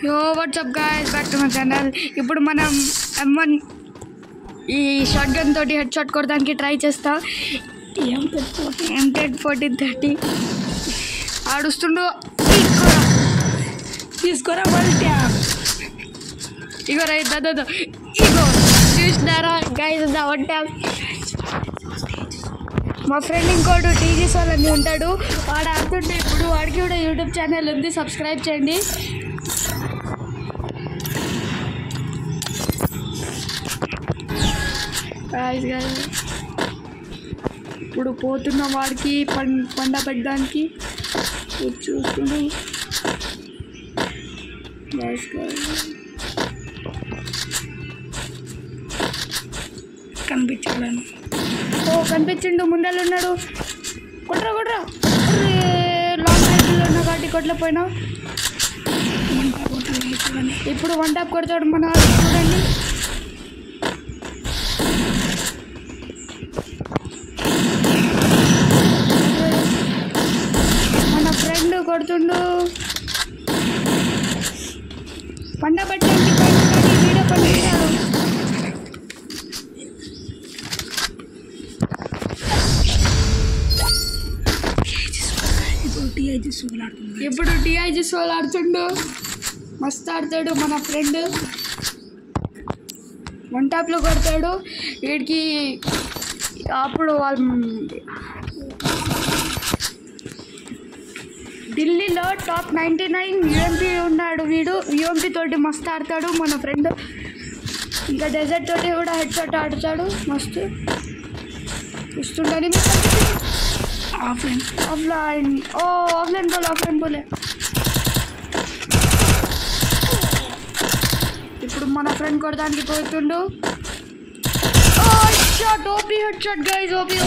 Yo, what's up guys, back to my channel. ఇప్పుడు మనం M1 ఈ షాట్ గన్ తోటి హెడ్ షాట్ కొడడానికి ట్రై చేస్తా. M10 ఆడుస్తుండు. తీసుకోరా వన్ ట్యాప్. ఇగో రైట్ దాదా ఇగో చూసినారా గైస్ ద వన్ ట్యాప్. మా ఫ్రెండ్ ఇంకోటి టీజీ సోల్ అని ఉంటాడు, వాడు ఆడుతుంటే ఇప్పుడు వాడికి కూడా యూట్యూబ్ ఛానల్ ఉంది, సబ్స్క్రైబ్ చేయండి. ఇప్పుడు పోతున్న వాడికి పండ పెట్టడానికి చూస్తున్నాం. కనిపించాలని కనిపించిండు, ముందర ఉన్నాడు. కొట్రా లాంగ్ రేంజ్లో ఉన్న కాబట్టి కొట్టలేకపోయినా. ఇప్పుడు వన్ టాప్ కొడతాడు మన చూడండి. మన ఫ్రెండ్ కొడుతుండు. పండ పట్టడానికి వీడియో పండుగ. ఇప్పుడు టీఐజీ సోల్ ఆడుతుండు, మస్తు ఆడతాడు మన ఫ్రెండ్. వన్ టాప్లో కొడతాడు వీడికి. అప్పుడు వాళ్ళు ఢిల్లీలో టాప్ 99 యూఎంపీ ఉన్నాడు వీడు. యూఎంపీ తోటి మస్తు ఆడతాడు మన ఫ్రెండ్. ఇంకా డెజర్ట్ తోటి కూడా హెడ్ షాట్ ఆడతాడు మస్తు. ఇస్తుండని ఆఫ్లైన్ పోలే. ఇప్పుడు మన ఫ్రెండ్ కొడడానికి పోతుండు. Shot OP head shot guys, OP.